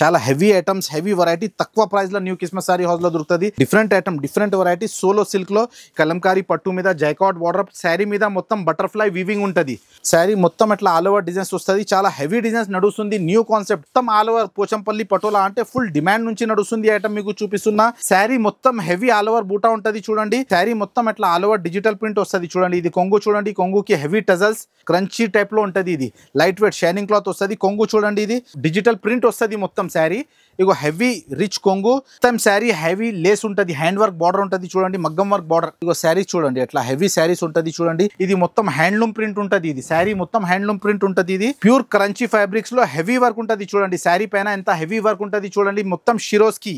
చాలా heavy items, heavy variety తక్కువ price లో న్యూ క్రిస్మస్ సారీ హౌస్ లో దొరుకుతుంది. Different item, different variety. Solo silk లో కలంకారీ పట్టు మీద జైకాట్ బార్డర్, శారీ మీద మొత్తం బటర్ఫ్లై వీవింగ్ ఉంటుంది. శారీ మొత్తం అట్లా ఆల్ ఓవర్ డిజైన్స్ వస్తుంది. చాలా హెవీ డిజైన్స్ నడుస్తుంది. న్యూ కాన్సెప్ట్ మొత్తం ఆల్ ఓవర్ పోచంపల్లి పటోలా అంటే ఫుల్ డిమాండ్ నుంచి నడుస్తుంది ఐటమ్. మీకు చూపిస్తున్నా శారీ మొత్తం హెవీ ఆల్ ఓవర్ బూటా ఉంటుంది చూడండి. శారీ మొత్తం అట్లా ఆల్ ఓవర్ డిజిటల్ ప్రింట్ వస్తుంది చూడండి. ఇది కొంగు చూడండి, కొంగుకి హెవీ టజల్స్ క్రంచీ టైప్ లో ఉంటుంది. ఇది లైట్ వెయిట్ షైనింగ్ క్లాత్ వస్తుంది. కొంగు చూడండి, ఇది డిజిటల్ ప్రింట్ వస్తుంది మొత్తం శారీ. ఇగో హెవీ రిచ్ కొంగు, మొత్తం శారీ హెవీ లేస్ ఉంటుంది, హ్యాండ్ వర్క్ బార్డర్ ఉంటుంది చూడండి, మగ్గం వర్క్ బార్డర్. ఇగో శారీ చూడండి, అట్లా హెవీ శారీస్ ఉంటుంది చూడండి. ఇది మొత్తం హ్యాండ్లూమ్ ప్రింట్ ఉంటుంది. ఇది శారీ మొత్తం హ్యాండ్లూమ్ ప్రింట్ ఉంటుంది. ఇది ప్యూర్ క్రంచీ ఫ్యాబ్రిక్స్ లో హెవీ వర్క్ ఉంటుంది చూడండి. శారీ పైన ఎంత హెవీ వర్క్ ఉంటుంది చూడండి, మొత్తం షిరోస్కి.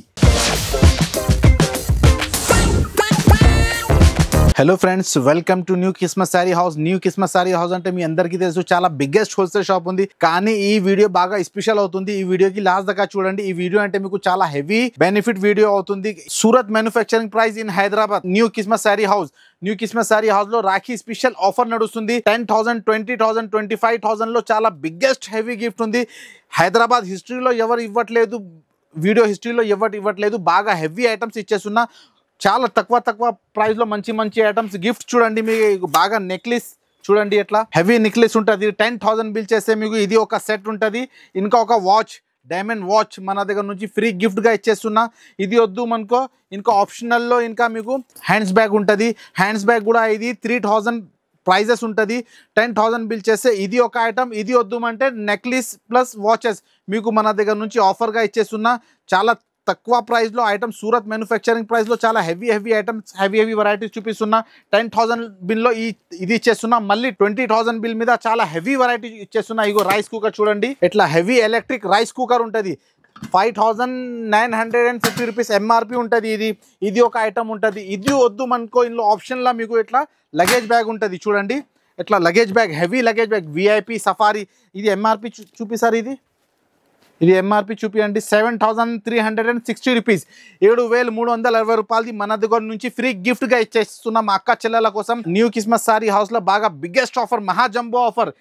Hello friends, welcome to new Christmas sorry house. New Christmas sorry house అంటే మీ అందరికీ తెలుసు, చాలా బిగ్గెస్ట్ హోల్సేల్ షాప్ ఉంది. కానీ ఈ వీడియో బాగా స్పెషల్ అవుతుంది. ఈ వీడియోకి లాస్ట్ దాకా చూడండి. ఈ వీడియో అంటే మీకు చాలా హెవీ బెనిఫిట్ వీడియో అవుతుంది. Surat manufacturing price in Hyderabad new Christmas sorry house. New Christmas sorry house లో రాఖీ స్పెషల్ ఆఫర్ నడుస్తుంది. 10,000, 20,000, 25,000 లో చాలా బిగ్గెస్ట్ హెవీ గిఫ్ట్ ఉంది. హైదరాబాద్ హిస్టరీలో ఎవరు ఇవ్వట్లేదు, వీడియో హిస్టరీలో ఎవరు ఇవ్వట్లేదు. బాగా హెవీ ఐటమ్స్ ఇచ్చేస్తున్నా. చాలా తక్కువ ప్రైస్ లో మంచి మంచి ఐటమ్స్ గిఫ్ట్ చూడండి. మీకు బాగా నెక్లెస్ చూడండి, ఎట్లా హెవీ నెక్లెస్ ఉంటుంది. 10,000 బిల్ చేస్తే మీకు ఇది ఒక సెట్ ఉంటుంది. ఇంకా ఒక వాచ్, డైమండ్ వాచ్ మన దగ్గర నుంచి ఫ్రీ గిఫ్ట్ గా ఇచ్చేస్తున్నా. ఇది వద్దు మనకో, ఇంకా ఆప్షనల్ లో ఇంకా మీకు హ్యాండ్స్ బ్యాగ్ ఉంటుంది. హ్యాండ్స్ బ్యాగ్ కూడా ఇది 3,000 ప్రైజెస్ ఉంటుంది. 10,000 బిల్ చేస్తే ఇది ఒక ఐటమ్. ఇది వద్దు అంటే నెక్లెస్ ప్లస్ వాచెస్ మీకు మన దగ్గర నుంచి ఆఫర్ గా ఇచ్చేస్తున్నా. చాలా తక్కువ ప్రైస్ లో ఐటమ్, సూరత్ మ్యానుఫ్యాక్చరింగ్ ప్రైస్ లో చాలా హెవీ ఐటమ్స్, హెవీ వెరైటీస్ చూపిస్తున్నా. 10,000 బిల్ లో ఇది ఇచ్చేస్తున్నా. మళ్ళీ 20,000 బిల్ మీద చాలా హెవీ వెరైటీ ఇచ్చేస్తున్నా. ఇగో రైస్ కుక్కర్ చూడండి, ఇట్లా హెవీ ఎలక్ట్రిక్ రైస్ కుక్కర్ ఉంటుంది. 5,950 రూపీస్ ఎంఆర్పి ఉంటుంది. ఇది ఒక ఐటమ్ ఉంటుంది. ఇది వద్దు మనకో, ఇందులో ఆప్షన్ లా మీకు ఇట్లా లగేజ్ బ్యాగ్ ఉంటుంది చూడండి. ఇట్లా luggage bag, heavy luggage bag, VIP safari. ఇది ఎంఆర్పి చూపిస్తారు. ఇది ఎంఆర్పి చూపియండి. 7,360 రూపీస్, 7,360 రూపాయలది మన దగ్గర నుంచి ఫ్రీ గిఫ్ట్ గా ఇచ్చేస్తున్నాం మా అక్క చెల్లెల కోసం. న్యూ క్రిస్మస్ సారీ హౌస్ లో బాగా బిగ్గెస్ట్ ఆఫర్, మహా జంబో ఆఫర్,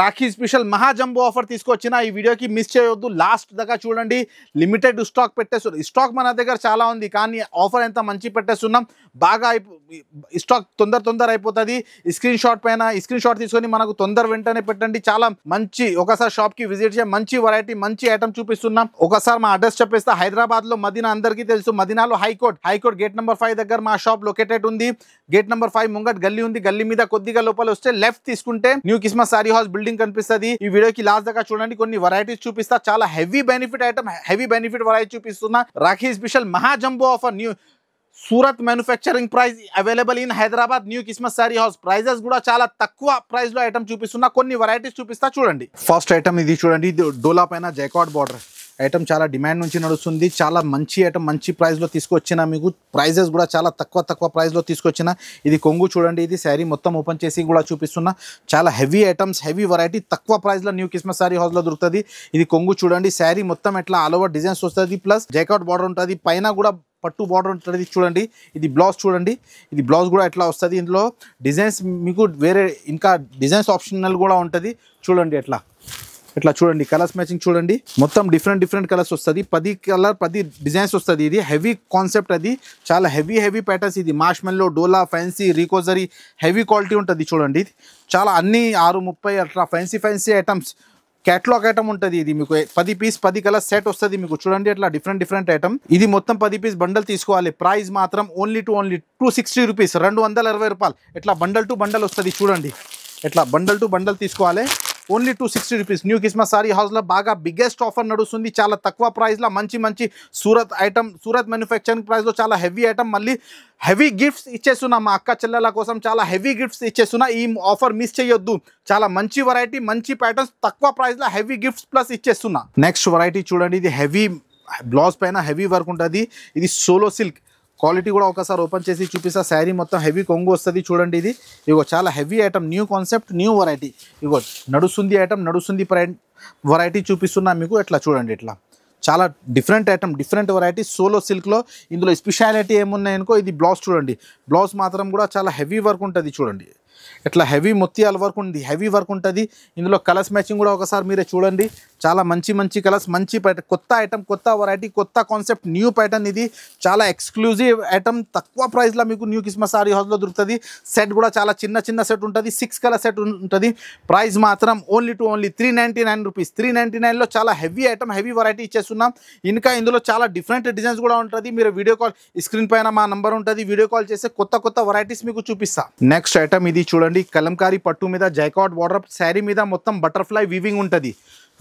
రాఖీ స్పెషల్ మహా జంబో ఆఫర్ తీసుకొచ్చిన. ఈ వీడియోకి మిస్ చేయొద్దు, లాస్ట్ దాకా చూడండి. Limited stock పెట్టేస్తున్నాం. స్టాక్ మన దగ్గర చాలా ఉంది, కానీ ఆఫర్ ఎంత మంచి పెట్టేస్తున్నాం. బాగా స్టాక్ తొందర అయిపోతుంది. స్క్రీన్ షాట్ తీసుకొని మనకు వెంటనే పెట్టండి. చాలా మంచి, ఒకసారి షాప్ కి విజిట్ చేయ, మంచి వెరైటీ, మంచి ఐటమ్ చూపిస్తున్నాం. ఒకసారి మా అడ్రస్ చెప్పేస్తా. హైదరాబాద్ లో మదీనా అందరికీ తెలుసు. మదీనాలో హైకోర్ట్ గేట్ నెంబర్ 5 దగ్గర మా షాప్ లొకేటెడ్ ఉంది. గేట్ నెంబర్ 5 ముంగట్ గల్లీ ఉంది. గల్లీ మీద కొద్దిగా లోపల వస్తే లెఫ్ట్ తీసుకుంటే new Christmas sorry house building కనిపిస్తుంది. ఈ వీడియోకి లాస్ట్ దాకా చూడండి. కొన్ని వెరైటీస్ చూపిస్తా. చాలా heavy benefit item, heavy benefit variety చూపిస్తున్నా. రాఖీ స్పెషల్ మహా jumbo offer. New Surat manufacturing price available in Hyderabad new Christmas sorry house. Prices కూడా చాలా తక్కువ ప్రైస్ లో ఐటమ్ చూపిస్తున్నా. కొన్ని వెరైటీస్ చూపిస్తా చూడండి. ఫస్ట్ ఐటమ్ ఇది చూడండి. ఇది డోలా పైన జైకాట్ బార్డర్ ఐటమ్, చాలా డిమాండ్ నుంచి నడుస్తుంది. చాలా మంచి ఐటమ్, మంచి ప్రైస్ లో తీసుకొచ్చిన. మీకు ప్రైజెస్ కూడా చాలా తక్కువ ప్రైస్ లో తీసుకొచ్చిన. ఇది కొంగు చూడండి. ఇది శారీ మొత్తం ఓపెన్ చేసి కూడా చూపిస్తున్నా. చాలా హెవీ ఐటమ్స్, హెవీ వెరైటీ తక్కువ ప్రైస్ లో న్యూ క్రిస్మస్ సారీ హౌస్ లో దొరుకుతుంది. ఇది కొంగు చూడండి. శారీ మొత్తం ఎట్లా ఆల్ ఓవర్ డిజైన్స్ వస్తుంది, ప్లస్ జైకాట్ బార్డర్ ఉంటుంది. పైన కూడా పట్టు బార్డర్ ఉంటుంది చూడండి. ఇది బ్లౌజ్ చూడండి. ఇది బ్లౌజ్ కూడా ఎట్లా వస్తుంది. ఇందులో డిజైన్స్ మీకు వేరే ఇంకా డిజైన్స్ ఆప్షనల్ కూడా ఉంటుంది చూడండి. ఇట్లా చూడండి, కలర్స్ మ్యాచింగ్ చూడండి. మొత్తం డిఫరెంట్ కలర్స్ వస్తుంది. 10 డిజైన్స్ వస్తుంది. ఇది హెవీ కాన్సెప్ట్, అది చాలా హెవీ ప్యాటర్న్స్. ఇది మార్ష్మెల్లో, డోలా, ఫ్యాన్సీ, రీకోజరీ హెవీ క్వాలిటీ ఉంటుంది చూడండి. చాలా అన్ని 630 అట్లా ఫ్యాన్సీ ఐటమ్స్. క్యాటలాగ్ ఐటమ్ ఉంటుంది. ఇది మీకు 10 పీస్ 10 కలర్ సెట్ వస్తుంది మీకు చూడండి. అట్లా డిఫరెంట్ ఐటమ్. ఇది మొత్తం 10 పీస్ బండల్ తీసుకోవాలి. ప్రైస్ మాత్రం ఓన్లీ 260 రూపీస్, 220 రూపాయలు. ఇట్లా బండల్ టు బండల్ వస్తుంది చూడండి. ఇట్లా బండల్ టు బండల్ తీసుకోవాలి. Only 260 rupees. New Christmas sorry house లో బాగా బిగ్గెస్ట్ ఆఫర్ నడుస్తుంది. చాలా తక్కువ ప్రైస్ లో మంచి Surat item, Surat manufacturing price లో చాలా హెవీ ఐటమ్. మళ్ళీ హెవీ గిఫ్ట్స్ ఇచ్చేస్తున్నా మా అక్క చెల్లెల కోసం. చాలా హెవీ గిఫ్ట్స్ ఇచ్చేస్తున్నా. ఈ ఆఫర్ మిస్ చేయొద్దు. చాలా మంచి వెరైటీ, మంచి ప్యాటర్న్స్, తక్కువ ప్రైస్ లో హెవీ గిఫ్ట్స్ ప్లస్ ఇచ్చేస్తున్నా. నెక్స్ట్ వెరైటీ చూడండి. ఇది హెవీ బ్లౌజ్ పైన హెవీ వర్క్ ఉంటుంది. ఇది సోలో సిల్క్ క్వాలిటీ కూడా ఒకసారి ఓపెన్ చేసి చూపిస్తా. శారీ మొత్తం హెవీ కొంగు వస్తుంది చూడండి. ఇది ఇగో చాలా heavy item, new concept, new variety. ఇగో నడుస్తుంది ఐటమ్, నడుస్తుంది వెరైటీ చూపిస్తున్నా మీకు. ఎట్లా చూడండి. ఇట్లా చాలా different item, different variety solo సిల్క్లో. ఇందులో స్పెషాలిటీ ఏమున్నాయనుకో, ఇది బ్లౌజ్ చూడండి. బ్లౌజ్ మాత్రం కూడా చాలా హెవీ వర్క్ ఉంటుంది చూడండి. ఇట్లా హెవీ ముత్యాల వర్క్ ఉంది, హెవీ వర్క్ ఉంటుంది. ఇందులో కలర్స్ మ్యాచింగ్ కూడా ఒకసారి మీరే చూడండి. చాలా మంచి మంచి కలర్స్, మంచి ప్యాటర్న్, కొత్త ఐటమ్, కొత్త వెరైటీ, కొత్త కాన్సెప్ట్, న్యూ ప్యాటర్న్. ఇది చాలా ఎక్స్క్లూజివ్ ఐటమ్, తక్కువ ప్రైస్లో మీకు న్యూ కిస్మత్ సారీ హౌస్లో దొరుకుతుంది. సెట్ కూడా చాలా చిన్న చిన్న సెట్ ఉంటుంది, 6 కలర్ సెట్ ఉంటుంది. ప్రైస్ మాత్రం ఓన్లీ 399 రూపీస్. 399లో చాలా హెవీ ఐటమ్, హెవీ వెరైటీ ఇచ్చేస్తున్నాం. ఇంకా ఇందులో చాలా డిఫరెంట్ డిజైన్స్ కూడా ఉంటుంది. మీరు వీడియో కాల్, స్క్రీన్ పైన మా నంబర్ ఉంటుంది, వీడియో కాల్ చేస్తే కొత్త కొత్త వెరైటీస్ మీకు చూపిస్తా. నెక్స్ట్ ఐటమ్ ఇది చూడండి, కలంకారీ పట్టు మీద జైకాట్ బార్డర్, శారీ మీద మొత్తం బటర్ఫ్లై వీవింగ్ ఉంటుంది.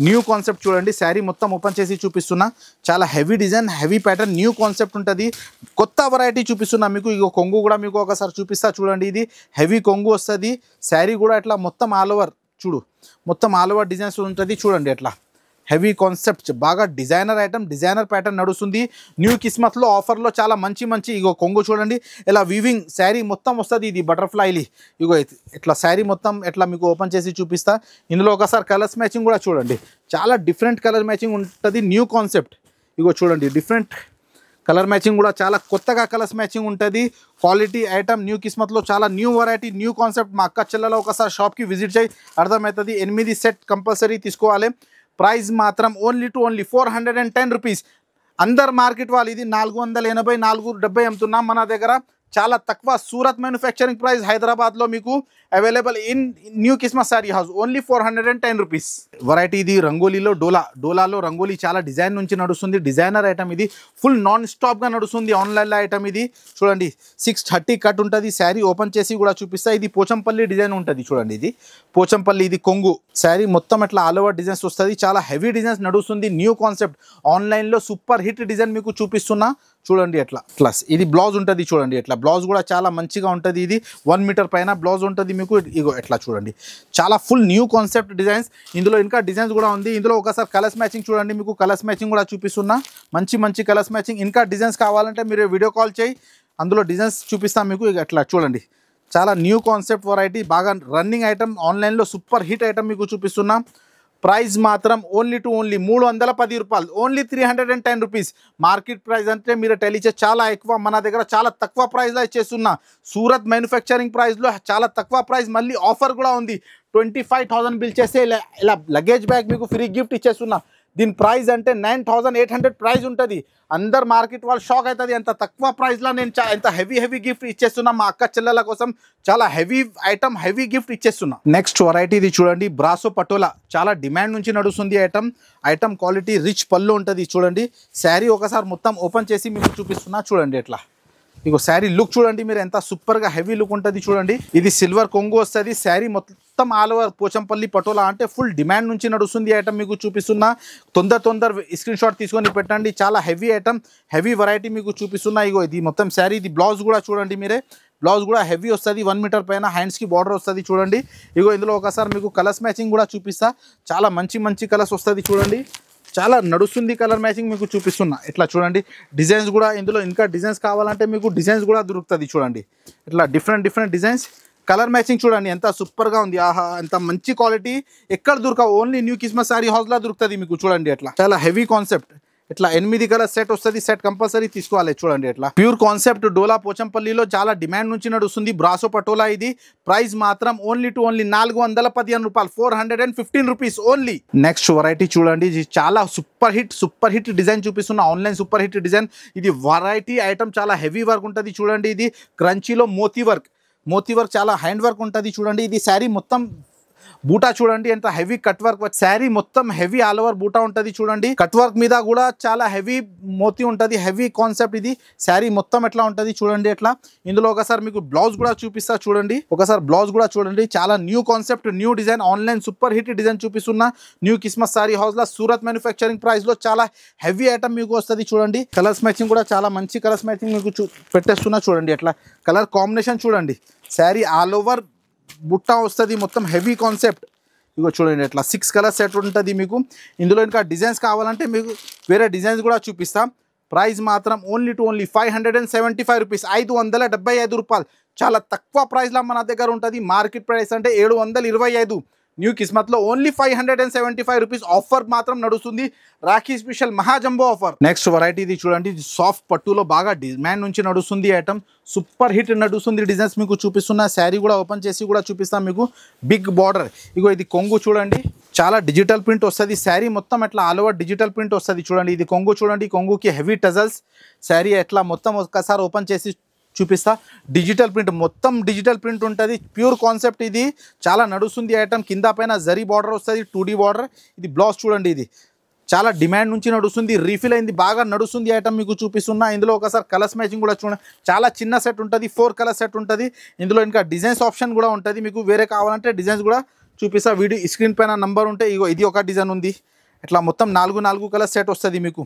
న్యూ కాన్సెప్ట్ చూడండి, శారీ మొత్తం ఓపెన్ చేసి చూపిస్తున్నా. చాలా heavy design, heavy pattern, new concept ఉంటుంది. కొత్త వెరైటీ చూపిస్తున్నా మీకు. ఇగో కొంగు కూడా మీకు ఒకసారి చూపిస్తా చూడండి. ఇది హెవీ కొంగు వస్తుంది. శారీ కూడా ఇట్లా మొత్తం ఆల్ ఓవర్ చూడు, మొత్తం ఆల్ ఓవర్ డిజైన్స్ ఉంటుంది చూడండి. ఎట్లా హెవీ కాన్సెప్ట్, బాగా డిజైనర్ ఐటమ్, డిజైనర్ ప్యాటర్న్ నడుస్తుంది. న్యూ కిస్మత్లో ఆఫర్లో చాలా మంచి మంచి. ఇగో కొంగు చూడండి, ఇలా వీవింగ్ శారీ మొత్తం వస్తుంది. ఇది బటర్ఫ్లైలి. ఇగో ఇట్లా శారీ మొత్తం ఎట్లా మీకు ఓపెన్ చేసి చూపిస్తా. ఇందులో ఒకసారి కలర్స్ మ్యాచింగ్ కూడా చూడండి, చాలా డిఫరెంట్ కలర్ మ్యాచింగ్ ఉంటుంది. న్యూ కాన్సెప్ట్, ఇగో చూడండి, డిఫరెంట్ కలర్ మ్యాచింగ్ కూడా చాలా కొత్తగా కలర్స్ మ్యాచింగ్ ఉంటుంది. క్వాలిటీ ఐటమ్ న్యూ కిస్మత్లో చాలా న్యూ వెరైటీ, న్యూ కాన్సెప్ట్. మా అక్క చెల్లెలో ఒకసారి షాప్కి విజిట్ చేయి, అర్థమవుతుంది. 8 సెట్ కంపల్సరీ తీసుకోవాలి. ప్రైస్ మాత్రం ఓన్లీ 410 రూపీస్. అందరు మార్కెట్ వాళ్ళు ఇది 480, 470 అమ్ముతున్నాం. మన దగ్గర చాలా తక్కువ. సూరత్ మ్యానుఫ్యాక్చరింగ్ ప్రైస్ హైదరాబాద్లో మీకు available in new Kismat sari house, only 410 rupees. Variety ఇది రంగోలీలో డోలాలో రంగోలీ చాలా డిజైన్ నుంచి నడుస్తుంది. డిజైనర్ ఐటమ్ ఇది, ఫుల్ నాన్ స్టాప్గా నడుస్తుంది. ఆన్లైన్లో ఐటమ్ ఇది చూడండి. 630 కట్ ఉంటుంది. శారీ ఓపెన్ చేసి కూడా చూపిస్తా. ఇది పోచంపల్లి డిజైన్ ఉంటుంది చూడండి. ఇది పోచంపల్లి, ఇది కొంగు. శారీ మొత్తం ఇట్లా ఆల్ ఓవర్ డిజైన్స్ వస్తుంది. చాలా హెవీ డిజైన్స్ నడుస్తుంది. న్యూ కాన్సెప్ట్, ఆన్లైన్లో సూపర్ హిట్ డిజైన్ మీకు చూపిస్తున్నా చూడండి. ఎట్లా ప్లస్ ఇది బ్లౌజ్ ఉంటుంది చూడండి. ఎట్లా బ్లౌజ్ కూడా చాలా మంచిగా ఉంటుంది. ఇది 1 మీటర్ పైన బ్లౌజ్ ఉంటుంది మీకు. ఇగో ఎట్లా చూడండి, చాలా ఫుల్ న్యూ కాన్సెప్ట్ డిజైన్స్. ఇందులో ఇంకా డిజైన్స్ కూడా ఉంది. ఇందులో ఒకసారి కలర్స్ మ్యాచింగ్ చూడండి, మీకు కలర్స్ మ్యాచింగ్ కూడా చూపిస్తున్నా. మంచి మంచి కలర్స్ మ్యాచింగ్. ఇంకా డిజైన్స్ కావాలంటే మీరు వీడియో కాల్ చేయి, అందులో డిజైన్స్ చూపిస్తాం మీకు. ఇక ఎట్లా చూడండి, చాలా న్యూ కాన్సెప్ట్ వెరైటీ, బాగా రన్నింగ్ ఐటమ్, ఆన్లైన్లో సూపర్ హిట్ ఐటమ్ మీకు చూపిస్తున్నా. ప్రైస్ మాత్రం ఓన్లీ 310 రూపాయలు, ఓన్లీ 310 రూపీస్. మార్కెట్ ప్రైస్ అంటే మీరు టెలిచే చాలా ఎక్కువ, మన దగ్గర చాలా తక్కువ ప్రైస్లో ఇచ్చేస్తున్నా. సూరత్ మ్యానుఫ్యాక్చరింగ్ ప్రైస్లో చాలా తక్కువ ప్రైస్. మళ్ళీ ఆఫర్ కూడా ఉంది. 25,000 బిల్ చేస్తే ఇలా లగేజ్ బ్యాగ్ మీకు ఫ్రీ గిఫ్ట్ ఇచ్చేస్తున్నా. దీని ప్రైస్ అంటే 9,800 ప్రైస్ ఉంటుంది. అందరు మార్కెట్ వాళ్ళు షాక్ అవుతుంది, అంత తక్కువ ప్రైస్లో నేను ఎంత హెవీ గిఫ్ట్ ఇచ్చేస్తున్నా. మా అక్క చెల్లెల కోసం చాలా హెవీ ఐటమ్, హెవీ గిఫ్ట్ ఇచ్చేస్తున్నా. నెక్స్ట్ వెరైటీ ఇది చూడండి, బ్రాసో పటోలా. చాలా డిమాండ్ నుంచి నడుస్తుంది ఐటమ్ క్వాలిటీ, రిచ్ పళ్ళు ఉంటుంది చూడండి. శారీ ఒకసారి మొత్తం ఓపెన్ చేసి మీకు చూపిస్తున్నా చూడండి. ఎట్లా ఇగో శారీ లుక్ చూడండి మీరు, ఎంత సూపర్గా హెవీ లుక్ ఉంటుంది చూడండి. ఇది సిల్వర్ కొంగు వస్తుంది. శారీ మొత్తం ఆల్ ఓవర్ పోచంపల్లి పటోలా, అంటే ఫుల్ డిమాండ్ నుంచి నడుస్తుంది ఐటమ్ మీకు చూపిస్తున్నా. తొందర స్క్రీన్ షాట్ తీసుకొని పెట్టండి. చాలా హెవీ ఐటమ్, హెవీ వెరైటీ మీకు చూపిస్తున్నా. ఇగో ఇది మొత్తం శారీ. ఇది బ్లౌజ్ కూడా చూడండి మీరే, బ్లౌజ్ కూడా హెవీ వస్తుంది. 1 మీటర్ పైన హ్యాండ్స్కి బార్డర్ వస్తుంది చూడండి. ఇగో ఇందులో ఒకసారి మీకు కలర్స్ మ్యాచింగ్ కూడా చూపిస్తా. చాలా మంచి కలర్స్ వస్తుంది చూడండి. చాలా నడుస్తుంది కలర్ మ్యాచింగ్ మీకు చూపిస్తున్నా. ఇట్లా చూడండి, డిజైన్స్ కూడా ఇందులో ఇంకా డిజైన్స్ కావాలంటే మీకు డిజైన్స్ కూడా దొరుకుతుంది చూడండి. ఇట్లా డిఫరెంట్ డిజైన్స్, కలర్ మ్యాచింగ్ చూడండి ఎంత సూపర్గా ఉంది. ఆహా, ఎంత మంచి క్వాలిటీ, ఎక్కడ దొరకవు. ఓన్లీ న్యూ కిస్మత్ సారీ హౌస్లో దొరుకుతుంది మీకు చూడండి. ఎట్లా చాలా హెవీ కాన్సెప్ట్. ఇట్లా 8 కలర్ సెట్ వస్తుంది. సెట్ కంపల్సరీ తీసుకోవాలి చూడండి. ఎట్లా ప్యూర్ కాన్సెప్ట్ డోలా పోచంపల్లిలో చాలా డిమాండ్ నుంచి నడుస్తుంది బ్రాసో పటోలా. ఇది ప్రైస్ మాత్రం ఓన్లీ 415 రూపాయలు, 415 రూపీస్ ఓన్లీ. నెక్స్ట్ వెరైటీ చూడండి, ఇది చాలా సూపర్ హిట్ డిజైన్ చూపిస్తున్న. Online super hit design. ఇది వెరైటీ ఐటమ్, చాలా హెవీ వర్క్ ఉంటుంది చూడండి. ఇది క్రంచీలో మోతీ వర్క్ చాలా హ్యాండ్ వర్క్ ఉంటుంది చూడండి. ఇది శారీ మొత్తం బూటా చూడండి, ఎంత హెవీ కట్ వర్క్. శారీ మొత్తం హెవీ ఆల్ ఓవర్ బూటా ఉంటుంది చూడండి. కట్ వర్క్ మీద కూడా చాలా హెవీ మోతీ ఉంటుంది, హెవీ కాన్సెప్ట్. ఇది శారీ మొత్తం ఎట్లా ఉంటుంది చూడండి. ఎట్లా ఇందులో ఒకసారి మీకు బ్లౌజ్ కూడా చూపిస్తా చూడండి. ఒకసారి బ్లౌజ్ కూడా చూడండి. చాలా new concept, new design, online super hit design చూపిస్తున్నా. న్యూ కిస్మత్ సారీ హౌస్లో సూరత్ మ్యానుఫ్యాక్చరింగ్ ప్రైస్లో చాలా హెవీ ఐటమ్ మీకు వస్తుంది చూడండి. కలర్స్ మ్యాచింగ్ కూడా చాలా మంచి కలర్స్ మ్యాచింగ్ మీకు పెట్టేస్తున్నా చూడండి. ఎట్లా కలర్ కాంబినేషన్ చూడండి. శారీ ఆల్ ఓవర్ బుట్టా వస్తుంది, మొత్తం హెవీ కాన్సెప్ట్. ఇగో చూడండి, ఎట్లా 6 కలర్ సెట్ ఉంటుంది మీకు. ఇందులో ఇంకా డిజైన్స్ కావాలంటే మీకు వేరే డిజైన్స్ కూడా చూపిస్తాం. ప్రైస్ మాత్రం ఓన్లీ 575 రూపీస్, 575 రూపాయలు. చాలా తక్కువ ప్రైస్లో మన దగ్గర ఉంటుంది. మార్కెట్ ప్రైస్ అంటే 725. న్యూ కిస్మత్లో ఓన్లీ 575 రూపీస్ ఆఫర్ మాత్రం నడుస్తుంది. రాఖీ స్పెషల్ మహాజంబో ఆఫర్. నెక్స్ట్ వెరైటీ ఇది చూడండి, ఇది సాఫ్ట్ పట్టులో బాగా డిమాండ్ నుంచి నడుస్తుంది ఐటమ్. సూపర్ హిట్ నడుస్తుంది డిజైన్స్ మీకు చూపిస్తున్నా. శారీ కూడా ఓపెన్ చేసి కూడా చూపిస్తాం మీకు. బిగ్ బార్డర్, ఇగో ఇది కొంగు చూడండి, చాలా డిజిటల్ ప్రింట్ వస్తుంది. శారీ మొత్తం ఎట్లా ఆల్ ఓవర్ డిజిటల్ ప్రింట్ వస్తుంది చూడండి. ఇది కొంగు చూడండి, కొంగుకి హెవీ టజల్స్. శారీ ఎట్లా మొత్తం ఒక్కసారి ఓపెన్ చేసి చూపిస్తా. డిజిటల్ ప్రింట్, మొత్తం డిజిటల్ ప్రింట్ ఉంటుంది. ప్యూర్ కాన్సెప్ట్ ఇది, చాలా నడుస్తుంది ఐటమ్. కింద పైన జరీ బార్డర్ వస్తుంది, 2D బార్డర్. ఇది బ్లౌజ్ చూడండి, ఇది చాలా డిమాండ్ నుంచి నడుస్తుంది. రీఫిల్ అయింది, బాగా నడుస్తుంది ఐటమ్ మీకు చూపిస్తున్నా. ఇందులో ఒకసారి కలర్స్ మ్యాచింగ్ కూడా చూడండి. చాలా చిన్న సెట్ ఉంటుంది, 4 కలర్ సెట్ ఉంటుంది. ఇందులో ఇంకా డిజైన్స్ ఆప్షన్ కూడా ఉంటుంది. మీకు వేరే కావాలంటే డిజైన్స్ కూడా చూపిస్తా. వీడియో స్క్రీన్ పైన నంబర్ ఉంటే ఇగో ఇది ఒక డిజైన్ ఉంది. ఇట్లా మొత్తం 4 కలర్ సెట్ వస్తుంది మీకు.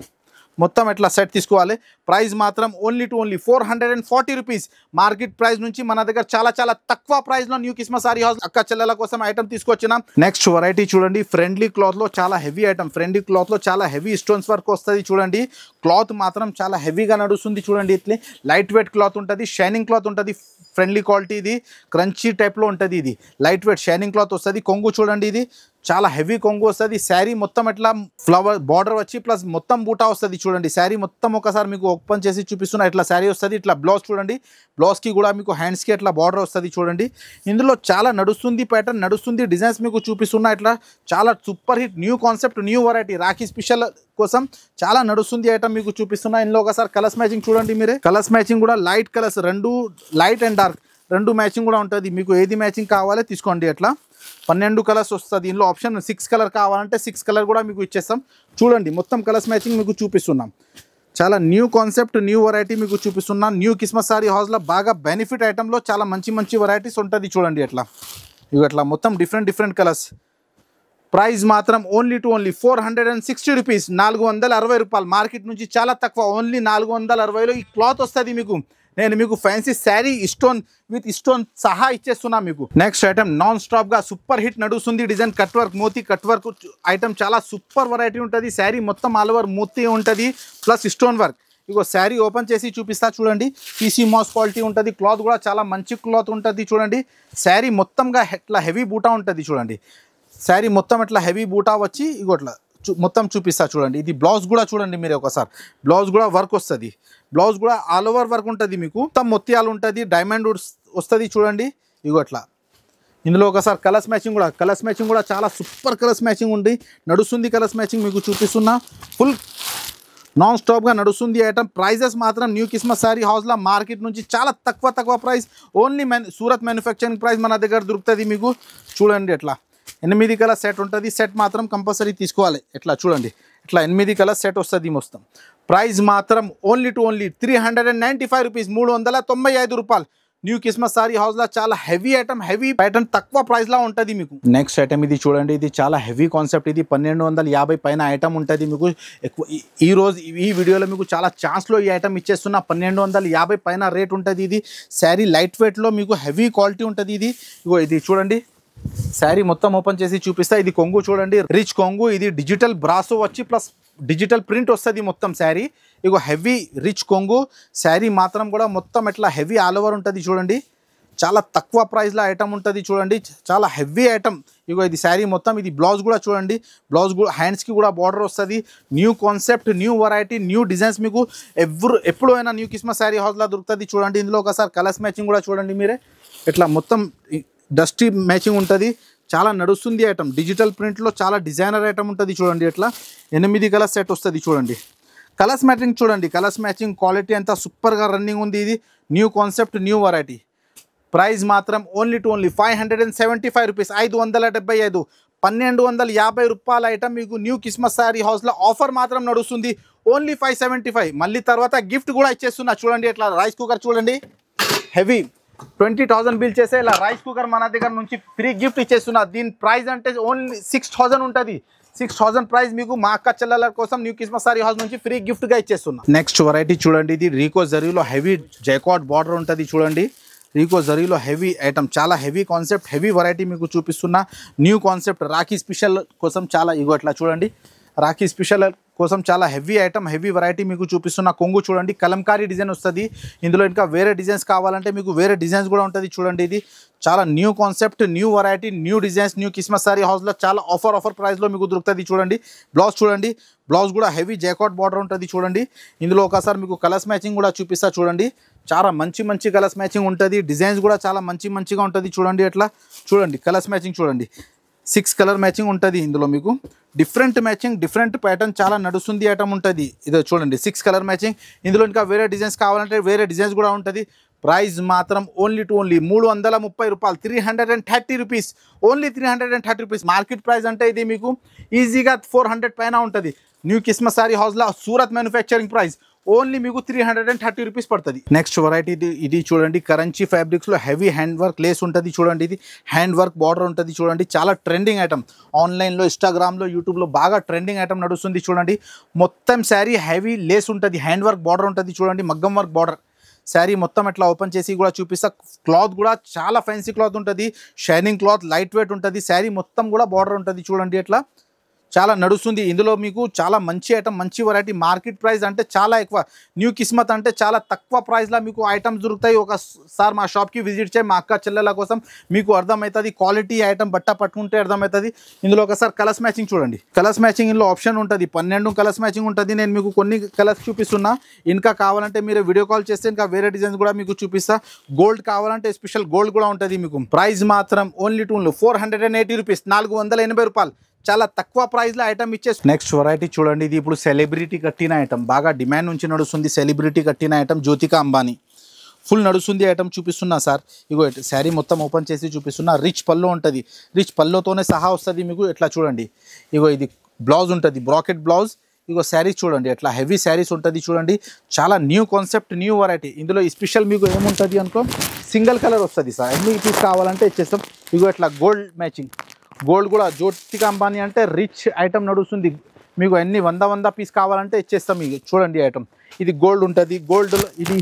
మొత్తం ఎట్లా సెట్ తీసుకోవాలి. ప్రైస్ మాత్రం ఓన్లీ 440 రూపీస్. మార్కెట్ ప్రైస్ నుంచి మన దగ్గర చాలా చాలా తక్కువ ప్రైస్లో న్యూ కిస్మత్ సారీ హౌస్ అక్క చెల్లెల కోసం ఐటమ్ తీసుకొచ్చినాం. నెక్స్ట్ వెరైటీ చూడండి, ఫ్రెండ్లీ క్లాత్లో చాలా హెవీ ఐటమ్. ఫ్రెండ్లీ క్లాత్లో చాలా హెవీ స్టోన్స్ వర్క్ వస్తుంది చూడండి. క్లాత్ మాత్రం చాలా హెవీగా నడుస్తుంది చూడండి. ఇట్లే లైట్ వెయిట్ క్లాత్ ఉంటుంది, షైనింగ్ క్లాత్ ఉంటుంది. ఫ్రెండ్లీ క్వాలిటీ, ఇది క్రంచీ టైప్లో ఉంటుంది. ఇది లైట్ వెయిట్ షైనింగ్ క్లాత్ వస్తుంది. కొంగు చూడండి, ఇది చాలా హెవీ కొంగు వస్తుంది. శారీ మొత్తం ఎట్లా ఫ్లవర్ బార్డర్ వచ్చి ప్లస్ మొత్తం బూటా వస్తుంది చూడండి. శారీ మొత్తం ఒకసారి మీకు ఓపెన్ చేసి చూపిస్తున్నా. ఇట్లా శారీ వస్తుంది. ఇట్లా బ్లౌజ్ చూడండి, బ్లౌజ్కి కూడా మీకు హ్యాండ్స్కి ఇట్లా బార్డర్ వస్తుంది చూడండి. ఇందులో చాలా నడుస్తుంది ప్యాటర్న్, నడుస్తుంది డిజైన్స్ మీకు చూపిస్తున్నా. ఇట్లా చాలా super hit new concept, new variety Rakhi special కోసం చాలా నడుస్తుంది ఐటమ్ మీకు చూపిస్తున్నా. ఇందులో ఒకసారి కలర్స్ మ్యాచింగ్ చూడండి మీరే. కలర్స్ మ్యాచింగ్ కూడా లైట్ కలర్స్, రెండు లైట్ అండ్ డార్క్ రెండు మ్యాచింగ్ కూడా ఉంటుంది. మీకు ఏది మ్యాచింగ్ కావాలో తీసుకోండి. అట్లా 12 కలర్స్ వస్తుంది. ఇందులో ఆప్షన్ 6 కలర్ కావాలంటే 6 కలర్ కూడా మీకు ఇచ్చేస్తాం. చూడండి మొత్తం కలర్స్ మ్యాచింగ్ మీకు చూపిస్తున్నాం. చాలా న్యూ కాన్సెప్ట్, న్యూ వెరైటీ మీకు చూపిస్తున్నాం. న్యూ కిస్మత్ సారీ హౌస్లో బాగా బెనిఫిట్ ఐటెంలో చాలా మంచి వెరైటీస్ ఉంటుంది చూడండి. అట్లా ఇవి అట్లా మొత్తం డిఫరెంట్ కలర్స్. ప్రైస్ మాత్రం ఓన్లీ 460 రూపీస్, 460 రూపాయలు. మార్కెట్ నుంచి చాలా తక్కువ, ఓన్లీ 460లో ఈ క్లాత్ వస్తుంది మీకు. నేను మీకు fancy sari stone with stone సహా ఇచ్చేస్తున్నా మీకు. నెక్స్ట్ ఐటమ్ నాన్ స్టాప్గా సూపర్ హిట్ నడుస్తుంది. Design cut work, moti cut work item చాలా సూపర్ వెరైటీ ఉంటుంది. శారీ మొత్తం ఆల్ ఓవర్ మోతీ ఉంటుంది ప్లస్ స్టోన్ వర్క్. ఇగో శారీ ఓపెన్ చేసి చూపిస్తా చూడండి. పీసీ మాస్ క్వాలిటీ ఉంటుంది. క్లాత్ కూడా చాలా మంచి క్లాత్ ఉంటుంది చూడండి. శారీ మొత్తంగా ఇట్లా హెవీ బూటా ఉంటుంది చూడండి. శారీ మొత్తం ఇట్లా హెవీ బూటా వచ్చి ఇగోట్లా మొత్తం చూపిస్తా చూడండి. ఇది బ్లౌజ్ కూడా చూడండి మీరు ఒకసారి. బ్లౌజ్ కూడా వర్క్ వస్తుంది. బ్లౌజ్ కూడా ఆల్ ఓవర్ వర్క్ ఉంటుంది మీకు. మొత్తం మొత్యాలు ఉంటుంది, డైమండ్ వస్తుంది చూడండి. ఇగోట్లా ఇందులో ఒకసారి కలర్స్ మ్యాచింగ్ కూడా చాలా సూపర్ కలర్స్ మ్యాచింగ్ ఉంది. నడుస్తుంది కలర్స్ మ్యాచింగ్ మీకు చూపిస్తున్నా. ఫుల్ నాన్ స్టాప్గా నడుస్తుంది ఐటమ్. ప్రైజెస్ మాత్రం న్యూ కిస్మత్ సారీ హౌస్లో మార్కెట్ నుంచి చాలా తక్కువ price. Only Surat manufacturing price మన దగ్గర దొరుకుతుంది మీకు. చూడండి ఎట్లా 8 కలర్ సెట్ ఉంటుంది. సెట్ మాత్రం కంపల్సరీ తీసుకోవాలి. ఎట్లా చూడండి, ఇట్లా 8 కలర్ సెట్ వస్తుంది మొత్తం. ప్రైస్ మాత్రం ఓన్లీ 395 రూపీస్, 395 రూపాయలు. న్యూ కిస్మత్ సారీ హౌస్లో చాలా హెవీ ఐటమ్, హెవీ ప్యాటర్న్ తక్కువ ప్రైస్లో ఉంటుంది మీకు. నెక్స్ట్ ఐటమ్ ఇది చూడండి, ఇది చాలా హెవీ కాన్సెప్ట్. ఇది 1250 పైన ఐటమ్ ఉంటుంది మీకు. ఎక్కువ ఈ వీడియోలో మీకు చాలా ఛాన్స్లో ఈ ఐటమ్ ఇచ్చేస్తున్నా. 1250 పైన రేట్ ఉంటుంది. ఇది శారీ లైట్ వెయిట్లో మీకు హెవీ క్వాలిటీ ఉంటుంది. ఇది చూడండి, శారీ మొత్తం ఓపెన్ చేసి చూపిస్తా. ఇది కొంగు చూడండి, రిచ్ కొంగు. ఇది డిజిటల్ బ్రాసో వచ్చి ప్లస్ డిజిటల్ ప్రింట్ వస్తుంది మొత్తం శారీ. ఇగో హెవీ రిచ్ కొంగు. శారీ మాత్రం కూడా మొత్తం ఎట్లా హెవీ ఆల్ ఓవర్ ఉంటుంది చూడండి. చాలా తక్కువ ప్రైస్లో ఐటమ్ ఉంటుంది చూడండి. చాలా హెవీ ఐటమ్. ఇగో ఇది శారీ మొత్తం. ఇది బ్లౌజ్ కూడా చూడండి. బ్లౌజ్ కూడా హ్యాండ్స్కి కూడా బార్డర్ వస్తుంది. New concept, new variety, new designs మీకు ఎప్పుడైనా న్యూ కిస్మత్ శారీ హౌస్లో దొరుకుతుంది చూడండి. ఇందులో ఒకసారి కలర్స్ మ్యాచింగ్ కూడా చూడండి మీరే. ఇట్లా మొత్తం డస్టీ మ్యాచింగ్ ఉంటుంది. చాలా నడుస్తుంది ఐటమ్. డిజిటల్ ప్రింట్లో చాలా డిజైనర్ ఐటమ్ ఉంటుంది చూడండి. ఇట్లా 8 కలర్ సెట్ వస్తుంది చూడండి. కలర్స్ మ్యాచింగ్ చూడండి. కలర్స్ మ్యాచింగ్ క్వాలిటీ అంతా సూపర్గా రన్నింగ్ ఉంది. ఇది new concept, new variety. Price మాత్రం ఓన్లీ 575 రూపీస్, 575, 1250 రూపాయల ఐటమ్ మీకు న్యూ కిస్మత్ సారీ హౌస్లో ఆఫర్ మాత్రం నడుస్తుంది. ఓన్లీ 575. మళ్ళీ తర్వాత గిఫ్ట్ కూడా ఇచ్చేస్తున్నా చూడండి. ఇట్లా రైస్ కుక్కర్ చూడండి, హెవీ 20,000 బిల్ చేసే ఇలా రైస్ కుక్కర్ మన దగ్గర నుంచి ఫ్రీ గిఫ్ట్ ఇచ్చేస్తున్నా. దీని ప్రైస్ అంటే ఓన్లీ 6,000 ఉంటుంది. 6,000 ప్రైస్ మీకు మా అక్క చెల్లెల కోసం న్యూ కిస్మత్ సారీ హౌస్ నుంచి ఫ్రీ గిఫ్ట్గా ఇచ్చేస్తున్నా. నెక్స్ట్ వెరైటీ చూడండి, ఇది రీకో జరీలో హెవీ జైకాట్ బార్డర్ ఉంటుంది చూడండి. రీకో జరీలో హెవీ ఐటమ్, చాలా హెవీ కాన్సెప్ట్, హెవీ వెరైటీ మీకు చూపిస్తున్నా. న్యూ కాన్సెప్ట్ రాఖీ స్పెషల్ కోసం చాలా. ఇగో అట్లా చూడండి, రాఖీ స్పెషల్ కోసం చాలా హెవీ ఐటమ్, హెవీ వెరైటీ మీకు చూపిస్తున్న. కొంగు చూడండి, కలంకారీ డిజైన్ వస్తుంది. ఇందులో ఇంకా వేరే డిజైన్స్ కావాలంటే మీకు వేరే డిజైన్స్ కూడా ఉంటుంది. చూడండి, ఇది చాలా new concept, new variety, new designs, new Kismat sari హౌస్లో చాలా ఆఫర్ ప్రైస్లో మీకు దొరుకుతుంది. చూడండి బ్లౌజ్ చూడండి, బ్లౌజ్ కూడా హెవీ జాకాట్ బార్డర్ ఉంటుంది. చూడండి, ఇందులో ఒకసారి మీకు కలర్స్ మ్యాచింగ్ కూడా చూపిస్తా. చూడండి, చాలా మంచి కలర్స్ మ్యాచింగ్ ఉంటుంది. డిజైన్స్ కూడా చాలా మంచిగా ఉంటుంది. చూడండి, అట్లా చూడండి కలర్స్ మ్యాచింగ్ చూడండి, 6 కలర్ మ్యాచింగ్ ఉంటుంది. ఇందులో మీకు డిఫరెంట్ మ్యాచింగ్, డిఫరెంట్ ప్యాటర్న్ చాలా నడుస్తుంది ఐటమ్ ఉంటుంది. ఇదో చూడండి 6 కలర్ మ్యాచింగ్. ఇందులో ఇంకా వేరే డిజైన్స్ కావాలంటే వేరే డిజైన్స్ కూడా ఉంటుంది. ప్రైస్ మాత్రం ఓన్లీ 330 రూపాయలు, 330 rupees, only 330 rupees. Market price అంటే ఇది మీకు ఈజీగా 400 పైన ఉంటుంది. న్యూ కిస్మత్ సారీ హౌస్లో సూరత్ మ్యానుఫ్యాక్చరింగ్ ప్రైస్ ఓన్లీ మీకు 330 రూపీస్ పడుతుంది. నెక్స్ట్ వెరైటీ ఇది చూడండి, కరంచీ ఫ్యాబ్రిక్స్లో హెవీ హ్యాండ్ వర్క్ లేస్ ఉంటుంది. చూడండి, ఇది హ్యాండ్ వర్క్ బార్డర్ ఉంటుంది. చూడండి, చాలా ట్రెండింగ్ ఐటమ్. ఆన్లైన్లో, ఇన్స్టాగ్రామ్లో, యూట్యూబ్లో బాగా ట్రెండింగ్ ఐటమ్ నడుస్తుంది. చూడండి, మొత్తం శారీ హెవీ లేస్ ఉంటుంది, హ్యాండ్ వర్క్ బార్డర్ ఉంటుంది. చూడండి, మగ్గం వర్క్ బార్డర్. శారీ మొత్తం ఇట్లా ఓపెన్ చేసి కూడా చూపిస్తా. క్లాత్ కూడా చాలా ఫ్యాన్సీ క్లాత్ ఉంటుంది, షైనింగ్ క్లాత్, లైట్ వెయిట్ ఉంటుంది. శారీ మొత్తం కూడా బార్డర్ ఉంటుంది. చూడండి, అట్లా చాలా నడుస్తుంది. ఇందులో మీకు చాలా మంచి ఐటమ్, మంచి వెరైటీ. మార్కెట్ ప్రైస్ అంటే చాలా ఎక్కువ. న్యూ కిస్మత్ అంటే చాలా తక్కువ ప్రైస్లో మీకు ఐటమ్స్ దొరుకుతాయి. ఒకసారి మా షాప్కి విజిట్ చేయి, మా అక్క చెల్లెల కోసం మీకు అర్థమవుతుంది. క్వాలిటీ ఐటమ్ బట్ట పట్టుకుంటే అర్థమవుతుంది. ఇందులో ఒకసారి కలర్స్ మ్యాచింగ్ చూడండి. కలర్స్ మ్యాచింగ్ ఇందులో ఆప్షన్ ఉంటుంది, 12 కలర్స్ మ్యాచింగ్ ఉంటుంది. నేను మీకు కొన్ని కలర్స్ చూపిస్తున్నా. ఇంకా కావాలంటే మీరు వీడియో కాల్ చేస్తే ఇంకా వేరే డిజైన్స్ కూడా మీకు చూపిస్తా. గోల్డ్ కావాలంటే స్పెషల్ గోల్డ్ కూడా ఉంటుంది మీకు. ప్రైస్ మాత్రం ఓన్లీ 480 రూపీస్, 480 రూపాయలు. చాలా తక్కువ ప్రైస్లో ఐటమ్ ఇచ్చేసి. నెక్స్ట్ వెరైటీ చూడండి, ఇది ఇప్పుడు సెలబ్రిటీ కట్టిన ఐటమ్, బాగా డిమాండ్ నుంచి నడుస్తుంది. సెలబ్రిటీ కట్టిన ఐటమ్, జ్యోతికా అంబానీ ఫుల్ నడుస్తుంది ఐటమ్ చూపిస్తున్నా సార్. ఇగో శారీ మొత్తం ఓపెన్ చేసి చూపిస్తున్నా. రిచ్ పల్లో ఉంటుంది, రిచ్ పల్లోతోనే సహా వస్తుంది మీకు. ఎట్లా చూడండి, ఇగో ఇది బ్లౌజ్ ఉంటుంది, బ్రాకెట్ బ్లౌజ్. ఇగో శారీస్ చూడండి, ఎట్లా హెవీ శారీస్ ఉంటుంది. చూడండి, చాలా న్యూ కాన్సెప్ట్, న్యూ వెరైటీ. ఇందులో స్పెషల్ మీకు ఏముంటుంది అనుకో, సింగిల్ కలర్ వస్తుంది సార్. ఎన్ని పీస్ కావాలంటే ఇచ్చేస్తాం. ఇగో ఎట్లా గోల్డ్ మ్యాచింగ్, గోల్డ్ కూడా. జ్యోతికా అంబానీ అంటే రిచ్ ఐటమ్ నడుస్తుంది. మీకు ఎన్ని 100 పీస్ కావాలంటే ఇచ్చేస్తాం. మీకు చూడండి ఐటమ్, ఇది గోల్డ్ ఉంటుంది. గోల్డ్ ఇది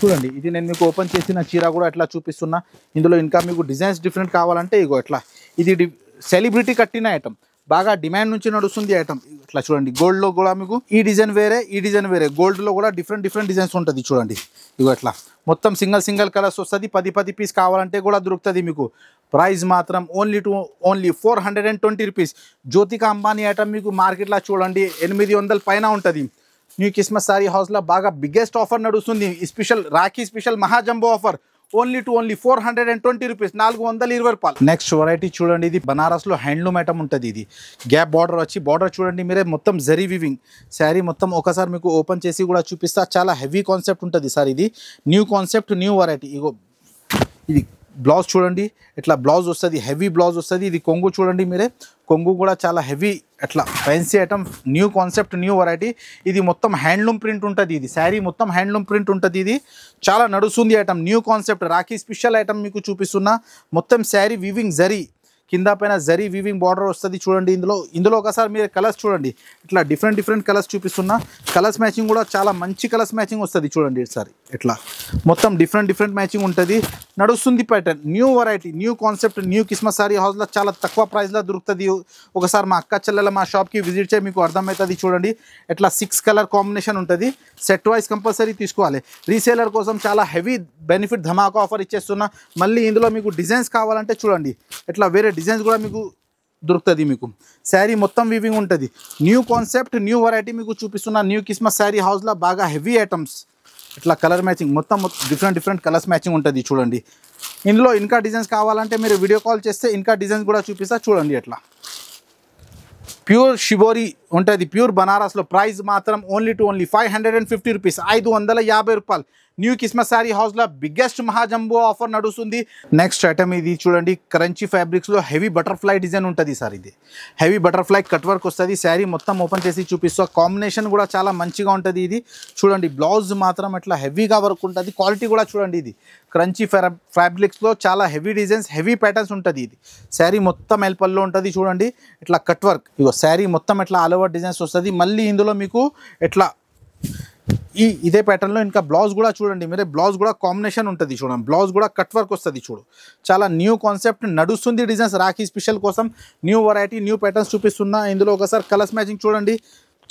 చూడండి, ఇది నేను మీకు ఓపెన్ చేసిన చీర కూడా ఎట్లా చూపిస్తున్నా. ఇందులో ఇంకా మీకు డిజైన్స్ డిఫరెంట్ కావాలంటే ఇగో ఎట్లా, ఇది సెలబ్రిటీ కట్టిన ఐటమ్, బాగా డిమాండ్ నుంచి నడుస్తుంది ఐటమ్. ఇట్లా చూడండి, గోల్డ్లో కూడా మీకు ఈ డిజైన్ వేరే, ఈ డిజైన్ వేరే. గోల్డ్లో కూడా డిఫరెంట్ డిజైన్స్ ఉంటుంది. చూడండి, ఇగో ఎట్లా మొత్తం సింగిల్ కలర్స్ వస్తుంది. 10 పీస్ కావాలంటే కూడా దొరుకుతుంది మీకు. ప్రైస్ మాత్రం only 420 rupees. Jyothika Ambani item మీకు మార్కెట్లో చూడండి 800 పైన ఉంటుంది. న్యూ కిస్మత్ సారీ హౌస్లో బాగా బిగ్గెస్ట్ ఆఫర్ నడుస్తుంది. స్పెషల్ రాఖీ స్పెషల్ మహాజంబో ఆఫర్, ఓన్లీ 420 రూపీస్, 420 రూపాయలు. నెక్స్ట్ వెరైటీ చూడండి, ఇది బనారస్లో హ్యాండ్లూమ్ ఐటమ్ ఉంటుంది. ఇది గ్యాప్ బార్డర్ వచ్చి, బార్డర్ చూడండి మీరే, మొత్తం జరీ వివింగ్. శారీ మొత్తం ఒకసారి మీకు ఓపెన్ చేసి కూడా చూపిస్తా. చాలా హెవీ కాన్సెప్ట్ ఉంటుంది సార్. ఇది న్యూ కాన్సెప్ట్, న్యూ వెరైటీ. ఇగో ఇది బ్లౌజ్ చూడండి, ఇట్లా బ్లౌజ్ వస్తుంది, హెవీ బ్లౌజ్ వస్తుంది. ఇది కొంగు చూడండి మీరే, కొంగు కూడా చాలా హెవీ, అట్లా fancy item, new concept, new variety. ఇది మొత్తం హ్యాండ్లూమ్ ప్రింట్ ఉంటుంది. ఇది శారీ మొత్తం హ్యాండ్లూమ్ ప్రింట్ ఉంటుంది. ఇది చాలా నడుస్తుంది item, new concept, Rakhi special item మీకు చూపిస్తున్నా. మొత్తం శారీ వివింగ్ జరీ, కింద పైన జరీ వీవింగ్ బార్డర్ వస్తుంది. చూడండి, ఇందులో ఒకసారి మీరు కలర్స్ చూడండి, ఇట్లా డిఫరెంట్ కలర్స్ చూపిస్తున్నా. కలర్స్ మ్యాచింగ్ కూడా చాలా మంచి కలర్స్ మ్యాచింగ్ వస్తుంది. చూడండి ఈసారి ఇట్లా మొత్తం డిఫరెంట్ మ్యాచింగ్ ఉంటుంది. నడుస్తుంది pattern, new variety, new concept, new Kismat sari హౌస్లో చాలా తక్కువ ప్రైస్లో దొరుకుతుంది. ఒకసారి మా అక్క చెల్లెల మా షాప్కి విజిట్ చేయి, మీకు అర్థమవుతుంది. చూడండి, ఇట్లా 6 కలర్ కాంబినేషన్ ఉంటుంది. సెట్ వైజ్ కంపల్సరీ తీసుకోవాలి. రీసేలర్ కోసం చాలా హెవీ బెనిఫిట్ ధమాకా ఆఫర్ ఇచ్చేస్తున్నా. మళ్ళీ ఇందులో మీకు డిజైన్స్ కావాలంటే చూడండి, ఇట్లా వేరే డిజైన్స్ కూడా మీకు దొరుకుతుంది. మీకు శారీ మొత్తం వీవింగ్ ఉంటుంది. న్యూ కాన్సెప్ట్, న్యూ వెరైటీ మీకు చూపిస్తున్నా. న్యూ కిస్మత్ శారీ హౌస్లో బాగా హెవీ ఐటమ్స్, ఇట్లా కలర్ మ్యాచింగ్, మొత్తం డిఫరెంట్ కలర్స్ మ్యాచింగ్ ఉంటుంది. చూడండి, ఇందులో ఇంకా డిజైన్స్ కావాలంటే మీరు వీడియో కాల్ చేస్తే ఇంకా డిజైన్స్ కూడా చూపిస్తా. చూడండి, అట్లా ప్యూర్ షిబోరి ఉంటుంది, ప్యూర్ బనారస్లో. ప్రైస్ మాత్రం ఓన్లీ 550 రూపీస్, 550 రూపాయలు. న్యూ కిస్మత్ సారీ హౌస్లో బిగ్గెస్ట్ మహాజంబో ఆఫర్ నడుస్తుంది. నెక్స్ట్ ఐటమ్ ఇది చూడండి, క్రంచీ ఫ్యాబ్రిక్స్లో హెవీ బటర్ఫ్లై డిజైన్ ఉంటుంది సార్. ఇది హెవీ బటర్ఫ్లై కట్ వర్క్ వస్తుంది. శారీ మొత్తం ఓపెన్ చేసి చూపిస్తా. కాంబినేషన్ కూడా చాలా మంచిగా ఉంటుంది. ఇది చూడండి, బ్లౌజ్ మాత్రం ఇట్లా హెవీగా వర్క్ ఉంటుంది. క్వాలిటీ కూడా చూడండి, ఇది క్రంచీ ఫ్యాబ్రిక్స్లో చాలా హెవీ డిజైన్స్, హెవీ ప్యాటర్న్స్ ఉంటుంది. ఇది శారీ మొత్తం ఎల్పల్లో ఉంటుంది. చూడండి, ఇట్లా కట్ వర్క్. ఇగో శారీ మొత్తం ఇట్లా ఆల్ ఓవర్ డిజైన్స్ వస్తుంది. మళ్ళీ ఇందులో మీకు ఇట్లా ఇదే ప్యాటర్న్లో ఇంకా బ్లౌజ్ కూడా చూడండి మీరే, బ్లౌజ్ కూడా కాంబినేషన్ ఉంటుంది. చూడండి, బ్లౌజ్ కూడా కట్ వర్క్ వస్తుంది. చూడు, చాలా న్యూ కాన్సెప్ట్ నడుస్తుంది. డిజైన్స్ రాఖీ స్పెషల్ కోసం న్యూ వెరైటీ, న్యూ ప్యాటర్న్స్ చూపిస్తున్నా. ఇందులో ఒకసారి కలర్స్ మ్యాచింగ్ చూడండి.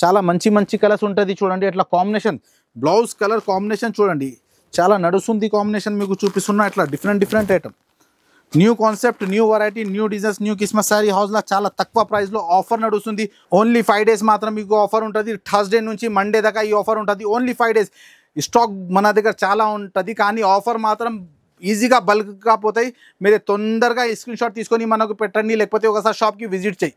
చాలా మంచి మంచి కలర్స్ ఉంటుంది చూడండి. ఇట్లా కాంబినేషన్ బ్లౌజ్ కలర్ కాంబినేషన్ చూడండి, చాలా నడుస్తుంది కాంబినేషన్. మీకు చూపిస్తున్నా ఇట్లా different item, new concept, new variety, new designs, new Christmas sari హౌస్లో చాలా తక్కువ ప్రైస్లో ఆఫర్ నడుస్తుంది. ఓన్లీ 5 days మాత్రం మీకు ఆఫర్ ఉంటుంది. థర్స్డే నుంచి మండే దాకా ఈ ఆఫర్ ఉంటుంది. Only 5 days. స్టాక్ మన దగ్గర చాలా ఉంటుంది, కానీ ఆఫర్ మాత్రం ఈజీగా బల్క్గా పోతాయి. మీరు తొందరగా స్క్రీన్ షాట్ తీసుకొని మనకు పెట్టండి, లేకపోతే ఒకసారి షాప్కి విజిట్ చేయి.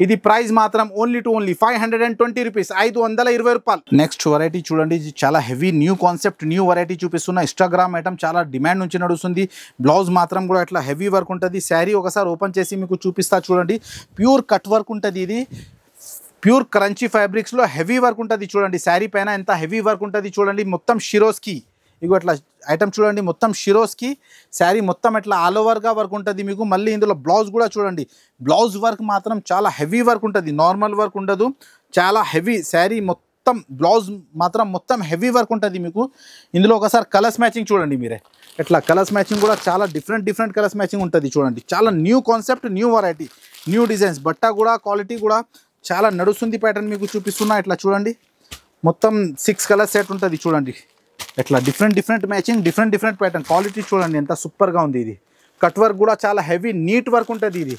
ఇది ప్రైస్ మాత్రం ఓన్లీ 520 రూపీస్, 520 రూపాయలు. నెక్స్ట్ వెరైటీ చూడండి, ఇది చాలా heavy new concept, new variety చూపిస్తున్న. ఇన్స్టాగ్రామ్ ఐటమ్ చాలా డిమాండ్ నుంచి నడుస్తుంది. బ్లౌజ్ మాత్రం కూడా ఇట్లా హెవీ వర్క్ ఉంటుంది. శారీ ఒకసారి ఓపెన్ చేసి మీకు చూపిస్తా చూడండి. ప్యూర్ కట్ వర్క్ ఉంటుంది. ఇది ప్యూర్ క్రంచీ ఫ్యాబ్రిక్స్లో హెవీ వర్క్ ఉంటుంది చూడండి. శారీ పైన ఎంత హెవీ వర్క్ ఉంటుంది చూడండి. మొత్తం షిరోస్కి ఇగో ఇట్లా ఐటమ్ చూడండి, మొత్తం షిరోస్కి శారీ మొత్తం ఇట్లా ఆల్ ఓవర్గా వర్క్ ఉంటుంది మీకు. మళ్ళీ ఇందులో బ్లౌజ్ కూడా చూడండి, బ్లౌజ్ వర్క్ మాత్రం చాలా హెవీ వర్క్ ఉంటుంది, నార్మల్ వర్క్ ఉండదు. చాలా హెవీ శారీ మొత్తం, బ్లౌజ్ మాత్రం మొత్తం హెవీ వర్క్ ఉంటుంది మీకు. ఇందులో ఒకసారి కలర్స్ మ్యాచింగ్ చూడండి మీరే, ఇట్లా కలర్స్ మ్యాచింగ్ కూడా చాలా డిఫరెంట్ కలర్స్ మ్యాచింగ్ ఉంటుంది చూడండి. చాలా new concept, new variety, new designs. బట్ట కూడా క్వాలిటీ కూడా చాలా నడుస్తుంది. ప్యాటర్న్ మీకు చూపిస్తున్నా, ఇట్లా చూడండి. మొత్తం 6 కలర్ సెట్ ఉంటుంది చూడండి. ఇట్లా different matching, different pattern. Quality చూడండి ఎంత సూపర్గా ఉంది. ఇది కట్ వర్క్ కూడా చాలా హెవీ నీట్ వర్క్ ఉంటుంది. ఇది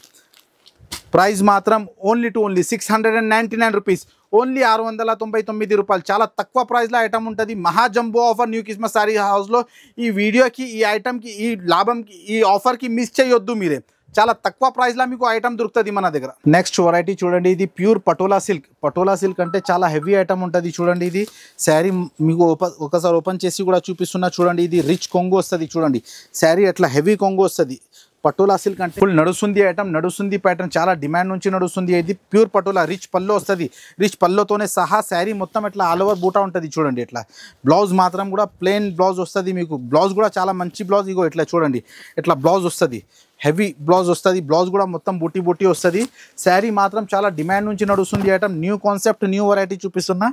ప్రైస్ మాత్రం ఓన్లీ 699 రూపీస్, ఓన్లీ 699 రూపాయలు. చాలా తక్కువ ప్రైస్లో ఐటమ్ ఉంటుంది. మహా jumbo offer new Christmas sari హౌస్లో. ఈ వీడియోకి, ఈ ఐటమ్కి, ఈ లాభంకి, ఈ ఆఫర్కి మిస్ చేయొద్దు మీరే. చాలా తక్కువ ప్రైస్లో మీకు ఐటమ్ దొరుకుతుంది మన దగ్గర. నెక్స్ట్ వెరైటీ చూడండి, ఇది pure patola silk. Patola silk అంటే చాలా హెవీ ఐటమ్ ఉంటుంది చూడండి. ఇది శారీ మీకు ఒకసారి ఓపెన్ చేసి కూడా చూపిస్తున్నా చూడండి. ఇది రిచ్ కొంగు వస్తుంది చూడండి. శారీ అట్లా హెవీ కొంగు వస్తుంది. పటోలా సిల్క్ అంటే ఫుల్ నడుస్తుంది ఐటమ్, నడుస్తుంది ప్యాటర్న్, చాలా డిమాండ్ నుంచి నడుస్తుంది. ఇది ప్యూర్ పటోలా, రిచ్ పల్లో వస్తుంది. రిచ్ పల్లోతోనే సహా శారీ మొత్తం ఇట్లా ఆల్ ఓవర్ బూటా ఉంటుంది చూడండి. ఇట్లా బ్లౌజ్ మాత్రం కూడా ప్లెయిన్ బ్లౌజ్ వస్తుంది మీకు. బ్లౌజ్ కూడా చాలా మంచి బ్లౌజ్. ఇగో ఇట్లా చూడండి, ఇట్లా బ్లౌజ్ వస్తుంది, హెవీ బ్లౌజ్ వస్తుంది. బ్లౌజ్ కూడా మొత్తం బూటీ వస్తుంది. శారీ మాత్రం చాలా డిమాండ్ నుంచి నడుస్తుంది item. New concept, new variety చూపిస్తున్నా.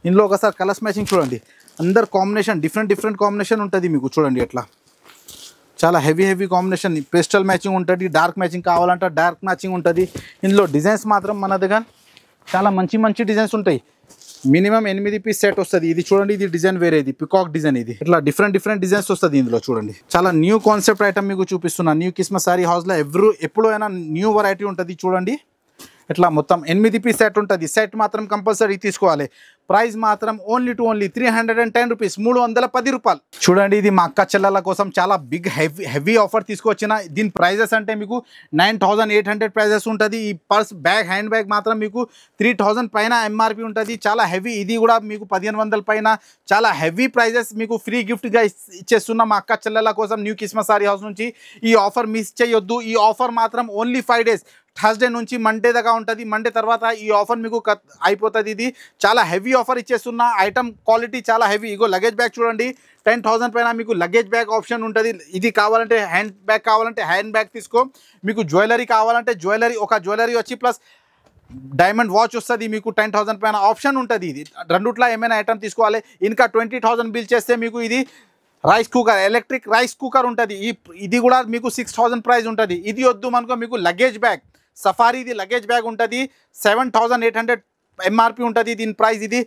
ఇందులో ఒకసారి కలర్స్ మ్యాచింగ్ చూడండి. అందరు కాంబినేషన్ డిఫరెంట్ కాంబినేషన్ ఉంటుంది మీకు చూడండి. ఇట్లా చాలా హెవీ కాంబినేషన్. పేస్టల్ మ్యాచింగ్ ఉంటుంది, డార్క్ మ్యాచింగ్ కావాలంటే డార్క్ మ్యాచింగ్ ఉంటుంది. ఇందులో డిజైన్స్ మాత్రం మన దగ్గర చాలా మంచి డిజైన్స్ ఉంటాయి. మినిమం 8 పీస్ సెట్ వస్తుంది. ఇది చూడండి, ఇది డిజైన్ వేరే, ఇది పికాక్ డిజైన్. ఇది ఇట్లా డిఫరెంట్ డిజైన్స్ వస్తుంది ఇందులో చూడండి. చాలా న్యూ కాన్సెప్ట్ ఐటమ్ మీకు చూపిస్తున్నా. న్యూ క్రిస్మస్ శారీ హౌస్లో ఎప్పుడైనా న్యూ వెరైటీ ఉంటుంది చూడండి. ఇట్లా మొత్తం 8 పీస్ సెట్ ఉంటుంది. సెట్ మాత్రం కంపల్సరీ తీసుకోవాలి. ప్రైస్ మాత్రం ఓన్లీ 310 రూపీస్, 310 రూపాయలు. చూడండి, ఇది మా అక్క చెల్లెల కోసం చాలా బిగ్ హెవీ ఆఫర్ తీసుకొచ్చిన. దీని ప్రైజెస్ అంటే మీకు 9800 ప్రైజెస్ ఉంటుంది. ఈ పర్స్ బ్యాగ్, హ్యాండ్ బ్యాగ్ మాత్రం మీకు 3000 పైన ఎంఆర్పి ఉంటుంది. చాలా హెవీ. ఇది కూడా మీకు 1500 పైన. చాలా హెవీ ప్రైజెస్ మీకు ఫ్రీ గిఫ్ట్గా ఇచ్చేస్తున్నా మా అక్క చెల్లెల కోసం న్యూ క్రిస్మస్ శారీ హౌస్ నుంచి. ఈ ఆఫర్ మిస్ చేయొద్దు. ఈ ఆఫర్ మాత్రం ఓన్లీ 5 days, థర్స్డే నుంచి మండే దాకా ఉంటుంది. మండే తర్వాత ఈ ఆఫర్ మీకు అయిపోతుంది. ఇది చాలా హెవీ ఆఫర్ ఇచ్చేస్తున్నా. ఐటమ్ క్వాలిటీ చాలా హెవీ. ఇగో లగేజ్ బ్యాగ్ చూడండి, 10,000 పైన మీకు లగేజ్ బ్యాగ్ ఆప్షన్ ఉంటుంది. ఇది కావాలంటే హ్యాండ్ బ్యాగ్ కావాలంటే హ్యాండ్ బ్యాగ్ తీసుకో. మీకు జ్యువెలరీ కావాలంటే జ్యువెలరీ, ఒక జ్యువెలరీ వచ్చి ప్లస్ డైమండ్ వాచ్ వస్తుంది మీకు. 10,000 పైన ఆప్షన్ ఉంటుంది. ఇది రెండుట్లో ఏమైనా ఐటమ్ తీసుకోవాలి. ఇంకా 20,000 బిల్ చేస్తే మీకు ఇది rice cooker, electric rice cooker ఉంటుంది. ఇది కూడా మీకు 6,000 ప్రైస్ ఉంటుంది. ఇది వద్దు మనకు, మీకు లగేజ్ బ్యాగ్ సఫారీ, ఇది లగేజ్ బ్యాగ్ ఉంటుంది. 7,800 ఎంఆర్పి ఉంటుంది దీని ప్రైస్. ఇది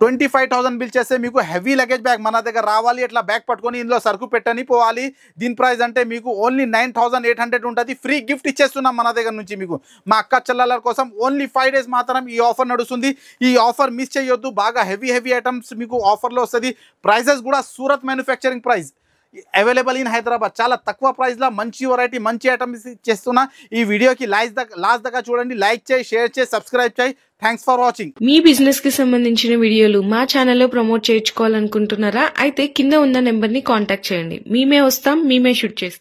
25,000 బిల్ చేస్తే మీకు హెవీ లగేజ్ బ్యాగ్ మన దగ్గర రావాలి. ఇట్లా బ్యాగ్ పట్టుకొని ఇందులో సరుకు పెట్టని పోవాలి. దీని ప్రైస్ అంటే మీకు ఓన్లీ 9,800 ఉంటుంది. ఫ్రీ గిఫ్ట్ ఇచ్చేస్తున్నాం మన దగ్గర నుంచి మీకు. మా అక్క చెల్లెల కోసం ఓన్లీ 5 days మాత్రం ఈ ఆఫర్ నడుస్తుంది. ఈ ఆఫర్ మిస్ చేయొద్దు. బాగా హెవీ ఐటమ్స్ మీకు ఆఫర్లో వస్తుంది. ప్రైజెస్ కూడా Surat manufacturing price, available in Hyderabad. చాలా తక్కువ ప్రైస్లో మంచి వెరైటీ, మంచి ఐటమ్స్ చేస్తున్నా. ఈ వీడియోకి లాస్ట్ దాకా చూడండి. లైక్ చేయి, షేర్ చేయి, సబ్స్క్రైబ్ చేయి. Thanks for watching. Me business కి సంబంధించిన వీడియోలు మా ఛానల్లో ప్రమోట్ చేయించుకోవాలనుకుంటున్నారా? అయితే కింద ఉన్న నెంబర్ ని కాంటాక్ట్ చేయండి. మేమే వస్తాం, మేమే షూట్ చేస్తాం.